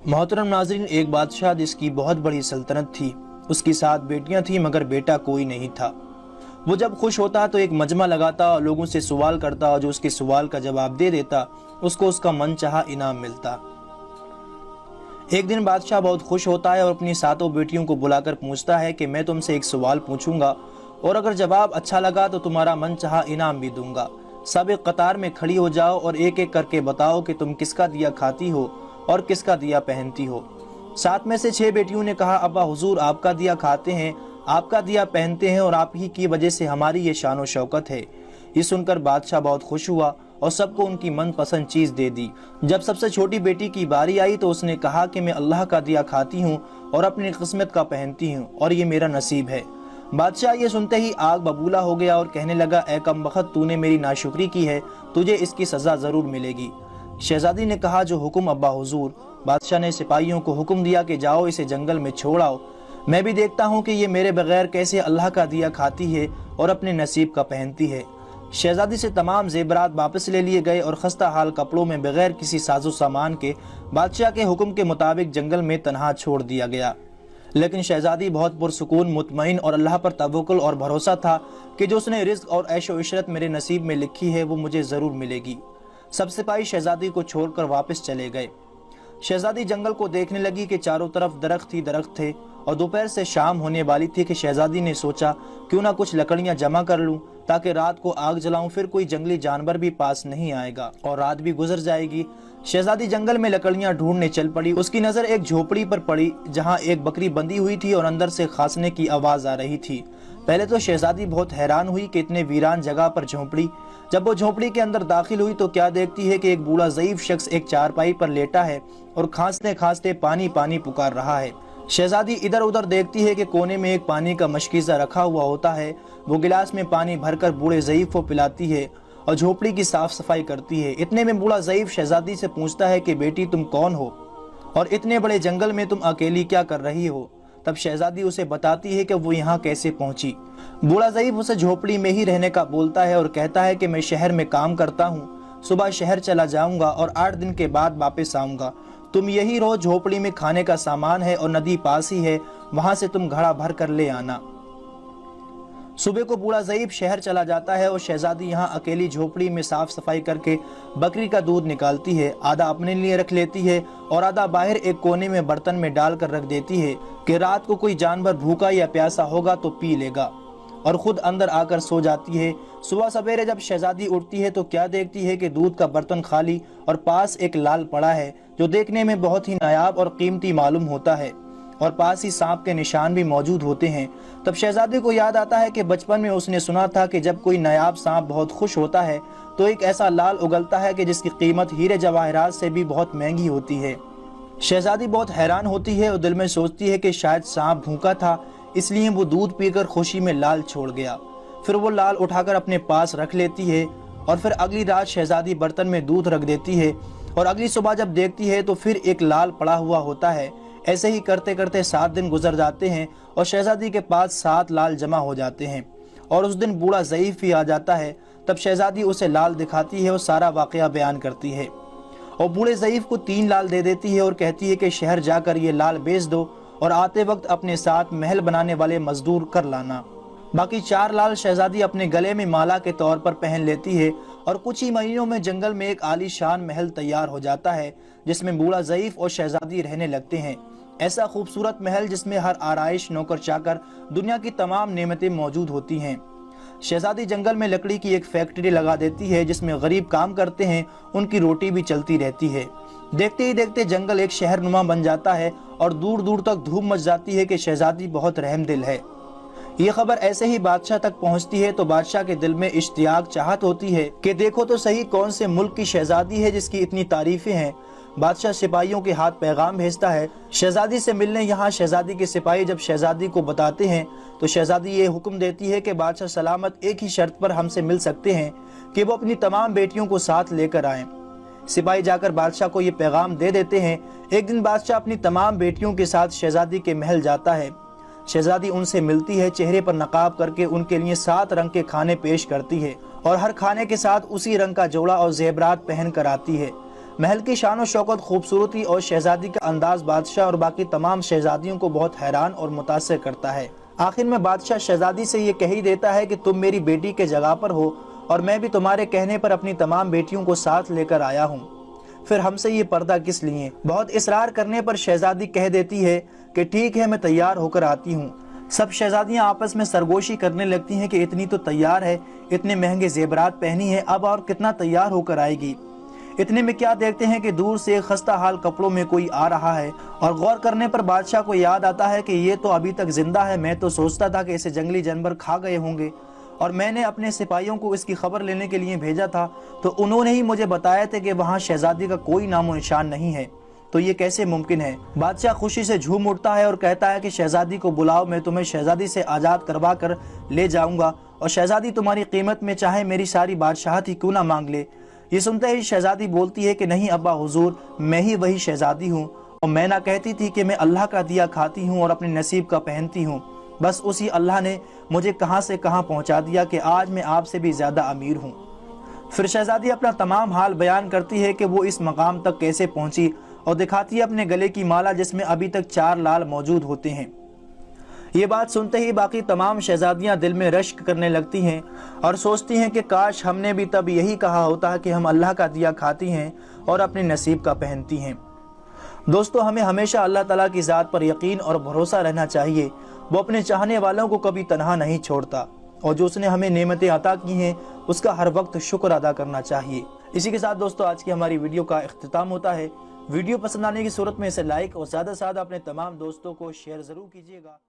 मोहतरम नाज़रीन, एक बादशाह जिसकी बहुत बड़ी सल्तनत थी, उसकी 7 बेटियां थीं मगर बेटा कोई नहीं था। वो जब खुश होता तो एक मजमा लगाता और लोगों से सवाल करता और जो उसके सवाल का जवाब दे देता उसको उसका मनचाहा इनाम मिलता। एक दिन बादशाह बहुत खुश होता है और अपनी 7 बेटियों को बुलाकर पूछता है कि मैं तुमसे एक सवाल पूछूंगा और अगर जवाब अच्छा लगा तो तुम्हारा मनचाहा इनाम भी दूंगा। सब एक कतार में खड़ी हो जाओ और एक एक करके बताओ कि तुम किसका दिया खाती हो और किसका दिया पहनती हो। 7 में से 6 बेटियों ने कहा, अब्बा हुजूर आपका दिया खाते हैं, आपका दिया पहनते हैं और आप ही की वजह से हमारी ये शान और शौकत है। ये सुनकर बादशाह बहुत खुश हुआ और सबको उनकी मनपसंद चीज दे दी। जब सबसे छोटी बेटी की बारी आई तो उसने कहा कि मैं अल्लाह का दिया खाती हूँ और अपनी किस्मत का पहनती हूँ और ये मेरा नसीब है। बादशाह ये सुनते ही आग बबूला हो गया और कहने लगा, ऐ कमबख्त, तूने मेरी नाशुक्री की है, तुझे इसकी सजा जरूर मिलेगी। शहजादी ने कहा, जो हुक्म अब्बा हुजूर। बादशाह ने सिपाहियों को हुक्म दिया कि जाओ इसे जंगल में छोड़ आओ, मैं भी देखता हूँ कि ये मेरे बगैर कैसे अल्लाह का दिया खाती है और अपने नसीब का पहनती है। शहजादी से तमाम जेवरात वापस ले लिए गए और खस्ता हाल कपड़ों में बगैर किसी साजो सामान के बादशाह के हुक्म के मुताबिक जंगल में तनहा छोड़ दिया गया। लेकिन शहजादी बहुत पुरसुकून, मुतमईन और अल्लाह पर तवक्कुल और भरोसा था कि जो उसने रिज़्क और ऐशो इशरत मेरे नसीब में लिखी है वो मुझे ज़रूर मिलेगी। सब सिपाही शहजादी को छोड़कर वापस चले गए। शहजादी जंगल को देखने लगी कि चारों तरफ दरख्त ही दरख्त थे और दोपहर से शाम होने वाली थी कि शहजादी ने सोचा क्यों ना कुछ लकड़ियां जमा कर लूं ताकि रात को आग जलाऊं, फिर कोई जंगली जानवर भी पास नहीं आएगा और रात भी गुजर जाएगी। शहजादी जंगल में लकड़ियां ढूंढने चल पड़ी। उसकी नजर एक झोपड़ी पर पड़ी जहां एक बकरी बंधी हुई थी और अंदर से खांसने की आवाज आ रही थी। पहले तो शहजादी बहुत हैरान हुई कि इतने वीरान जगह पर झोपड़ी। जब वो झोपड़ी के अंदर दाखिल हुई तो क्या देखती है कि एक बूढ़ा ज़ईफ शख्स एक चारपाई पर लेटा है और खांसते खांसते पानी पानी पुकार रहा है। शहजादी इधर उधर देखती है कि कोने में एक पानी का मशकीज़ा रखा हुआ होता है। वो गिलास में पानी भरकर बूढ़े ज़ईफ को पिलाती है और झोपड़ी की साफ सफाई करती है। इतने में बूढ़ा ज़ईफ शहजादी से पूछता है कि बेटी तुम कौन हो और इतने बड़े जंगल में तुम अकेली क्या कर रही हो। तब शहजादी उसे बताती है कि वो यहाँ कैसे पहुंची। बूढ़ा ज़ईफ उसे झोपड़ी में ही रहने का बोलता है और कहता है कि मैं शहर में काम करता हूँ, सुबह शहर चला जाऊंगा और 8 दिन के बाद वापस आऊंगा। तुम यही रहो, झोपड़ी में खाने का सामान है और नदी पास ही है, वहां से तुम घड़ा भर कर ले आना। सुबह को बूढ़ा ज़ईफ शहर चला जाता है और शहजादी यहाँ अकेली झोपड़ी में साफ सफाई करके बकरी का दूध निकालती है। आधा अपने लिए रख लेती है और आधा बाहर एक कोने में बर्तन में डालकर रख देती है कि रात को कोई जानवर भूखा या प्यासा होगा तो पी लेगा, और खुद अंदर आकर सो जाती है। सुबह सवेरे जब शहजादी उठती है तो क्या देखती है कि दूध का बर्तन खाली और पास एक लाल पड़ा है जो देखने में बहुत ही नायाब और कीमती मालूम होता है और पास ही सांप के निशान भी मौजूद होते हैं। तब शहजादी को याद आता है कि बचपन में उसने सुना था कि जब कोई नायाब सांप बहुत खुश होता है तो एक ऐसा लाल उगलता है कि जिसकी कीमत हीरे जवाहरात से भी बहुत महंगी होती है। शहजादी बहुत हैरान होती है और दिल में सोचती है कि शायद सांप भूखा था, इसलिए वो दूध पीकर खुशी में लाल छोड़ गया। फिर वो लाल उठाकर अपने पास रख लेती है और फिर अगली रात शहजादी बर्तन में दूध रख देती है और अगली सुबह जब देखती है तो फिर एक लाल पड़ा हुआ होता है। ऐसे ही करते करते 7 दिन गुजर जाते हैं और शहजादी के पास 7 लाल जमा हो जाते हैं और उस दिन बूढ़ा ज़ईफ भी आ जाता है। तब शहजादी उसे लाल दिखाती है और सारा वाकया बयान करती है और बूढ़े ज़ईफ को 3 लाल दे देती है और कहती है कि शहर जाकर ये लाल बेच दो और आते वक्त अपने साथ महल बनाने वाले मजदूर कर लाना। बाकी 4 लाल शहजादी अपने गले में माला के तौर पर पहन लेती है और कुछ ही महीनों में जंगल में एक आलीशान महल तैयार हो जाता है जिसमें बूढ़ा ज़ईफ और शहजादी रहने लगते हैं। ऐसा खूबसूरत महल जिसमें हर आराइश, नौकर चाकर, दुनिया की तमाम नेमतें मौजूद होती हैं। शहजादी जंगल में लकड़ी की एक फैक्ट्री लगा देती है जिसमें गरीब काम करते हैं, उनकी रोटी भी चलती रहती है। देखते ही देखते जंगल एक शहरनुमा बन जाता है और दूर दूर तक धूम मच जाती है कि शहजादी बहुत रहमदिल है। ये खबर ऐसे ही बादशाह तक पहुंचती है तो बादशाह के दिल में इश्तियाक, चाहत होती है कि देखो तो सही कौन से मुल्क की शहजादी है जिसकी इतनी तारीफें हैं। बादशाह सिपाहियों के हाथ पैगाम भेजता है शहजादी से मिलने। यहाँ शहजादी के सिपाही जब शहजादी को बताते हैं तो शहजादी ये हुक्म देती है कि बादशाह सलामत एक ही शर्त पर हमसे मिल सकते हैं कि वो अपनी तमाम बेटियों को साथ लेकर आएं। सिपाही जाकर बादशाह को ये पैगाम दे देते हैं। एक दिन बादशाह अपनी तमाम बेटियों के साथ शहजादी के महल जाता है। शहजादी उनसे मिलती है, चेहरे पर नकाब करके उनके लिए 7 रंग के खाने पेश करती है और हर खाने के साथ उसी रंग का जोड़ा और जेवरात पहन कर आती है। महल की शान और शौकत, खूबसूरती और शहजादी का अंदाज बादशाह और बाकी तमाम शहजादियों को बहुत हैरान और मुतासिर करता है। आखिर में बादशाह शहजादी से ये कह ही देता है कि तुम मेरी बेटी के जगह पर हो और मैं भी तुम्हारे कहने पर अपनी तमाम बेटियों को साथ लेकर आया हूँ, फिर हमसे ये पर्दा किस लिए। बहुत इसरार करने पर शहजादी कह देती है कि ठीक है, मैं तैयार होकर आती हूँ। सब शहजादियाँ आपस में सरगोशी करने लगती हैं कि इतनी तो तैयार है, इतने महंगे जेवरात पहनी है, अब और कितना तैयार होकर आएगी। इतने में क्या देखते हैं कि दूर से खस्ता हाल कपड़ों में कोई आ रहा है और गौर करने पर बादशाह को याद आता है कि ये तो अभी तक जिंदा है। मैं तो सोचता था कि इसे जंगली जानवर खा गए होंगे और मैंने अपने सिपाहियों को इसकी खबर लेने के लिए भेजा था, तो उन्होंने ही मुझे बताया था कि वहाँ शहजादी का कोई नामो निशान नहीं है। तो ये कैसे मुमकिन है। बादशाह खुशी से झूम उठता है और कहता है कि शहजादी को बुलाओ, मैं तुम्हें शहजादी से आज़ाद करवा कर ले जाऊंगा और शहजादी तुम्हारी कीमत में चाहे मेरी सारी बादशाहत ही क्यों ना मांग ले। ये सुनते ही शहजादी बोलती है कि नहीं अब्बा हुजूर, मैं ही वही शहजादी हूँ और मैं ना कहती थी कि मैं अल्लाह का दिया खाती हूँ और अपने नसीब का पहनती हूँ। बस उसी अल्लाह ने मुझे कहाँ से कहाँ पहुँचा दिया कि आज मैं आपसे भी ज़्यादा अमीर हूँ। फिर शहजादी अपना तमाम हाल बयान करती है कि वो इस मकाम तक कैसे पहुँची और दिखाती है अपने गले की माला जिसमें अभी तक 4 लाल मौजूद होते हैं। ये बात सुनते ही बाकी तमाम शहजादियां दिल में रश्क करने लगती हैं और सोचती हैं कि काश हमने भी तब यही कहा होता कि हम अल्लाह का दिया खाती हैं और अपने नसीब का पहनती हैं। दोस्तों, हमें हमेशा अल्लाह ताला की ज़ात पर यकीन और भरोसा रहना चाहिए। वो अपने चाहने वालों को कभी तनहा नहीं छोड़ता और जो उसने हमें नेमतें अता की हैं उसका हर वक्त शुक्र अदा करना चाहिए। इसी के साथ दोस्तों आज की हमारी वीडियो का इख्तिताम होता है। वीडियो पसंद आने की सूरत में इसे लाइक और ज़्यादा से ज़्यादा अपने तमाम दोस्तों को शेयर ज़रूर कीजिएगा।